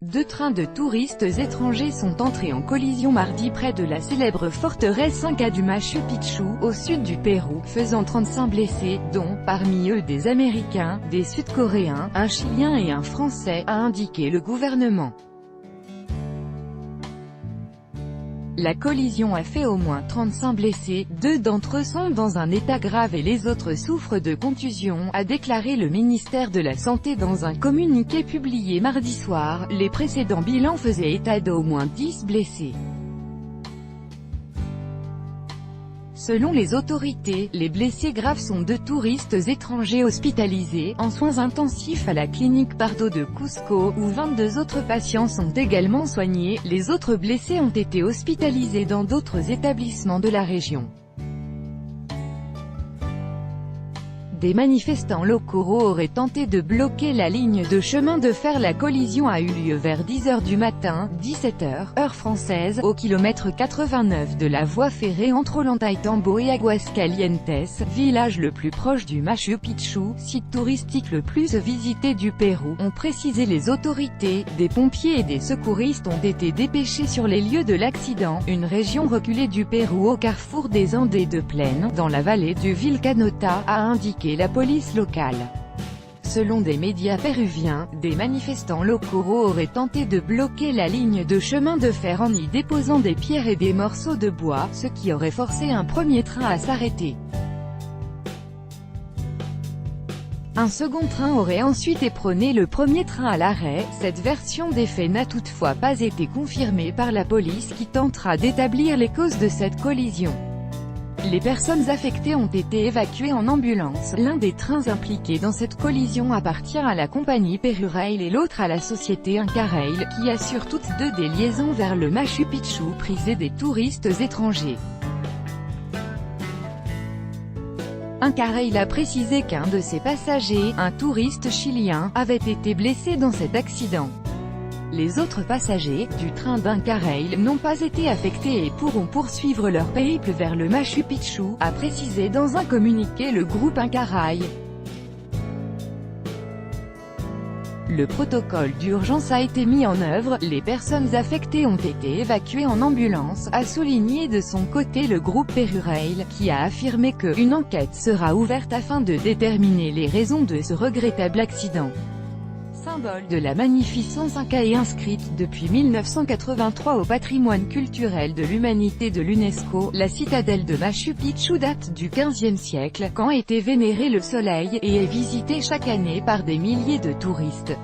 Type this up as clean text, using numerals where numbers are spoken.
Deux trains de touristes étrangers sont entrés en collision mardi près de la célèbre forteresse Inca du Machu Picchu, au sud du Pérou, faisant 35 blessés, dont, parmi eux des Américains, des Sud-Coréens, un Chilien et un Français, a indiqué le gouvernement. La collision a fait au moins 35 blessés, 2 d'entre eux sont dans un état grave et les autres souffrent de contusions, a déclaré le ministère de la Santé dans un communiqué publié mardi soir. Les précédents bilans faisaient état d'au moins 10 blessés. Selon les autorités, les blessés graves sont 2 touristes étrangers hospitalisés, en soins intensifs à la clinique Pardo de Cusco, où 22 autres patients sont également soignés. Les autres blessés ont été hospitalisés dans d'autres établissements de la région. Des manifestants locaux auraient tenté de bloquer la ligne de chemin de fer. La collision a eu lieu vers 10 h du matin, 17 h, heure française, au kilomètre 89 de la voie ferrée entre Ollantaytambo et Aguascalientes, village le plus proche du Machu Picchu, site touristique le plus visité du Pérou, ont précisé les autorités. Des pompiers et des secouristes ont été dépêchés sur les lieux de l'accident, une région reculée du Pérou au carrefour des Andes et de plaine, dans la vallée du Vilcanota, a indiqué la police locale. Selon des médias péruviens, des manifestants locaux auraient tenté de bloquer la ligne de chemin de fer en y déposant des pierres et des morceaux de bois, ce qui aurait forcé un premier train à s'arrêter. Un second train aurait ensuite éperonné le premier train à l'arrêt. Cette version des faits n'a toutefois pas été confirmée par la police qui tentera d'établir les causes de cette collision. Les personnes affectées ont été évacuées en ambulance. L'un des trains impliqués dans cette collision appartient à la compagnie Perurail et l'autre à la société Inca Rail, qui assure toutes deux des liaisons vers le Machu Picchu prisé des touristes étrangers. Inca Rail a précisé qu'un de ses passagers, un touriste chilien, avait été blessé dans cet accident. Les autres passagers, du train d'Inca Rail, n'ont pas été affectés et pourront poursuivre leur périple vers le Machu Picchu, a précisé dans un communiqué le groupe Inca Rail. Le protocole d'urgence a été mis en œuvre, les personnes affectées ont été évacuées en ambulance, a souligné de son côté le groupe Perurail, qui a affirmé qu'une enquête sera ouverte afin de déterminer les raisons de ce regrettable accident. Symbole de la magnificence Inca et inscrite depuis 1983 au patrimoine culturel de l'humanité de l'UNESCO, la citadelle de Machu Picchu date du XVe siècle, quand était vénéré le soleil, et est visitée chaque année par des milliers de touristes.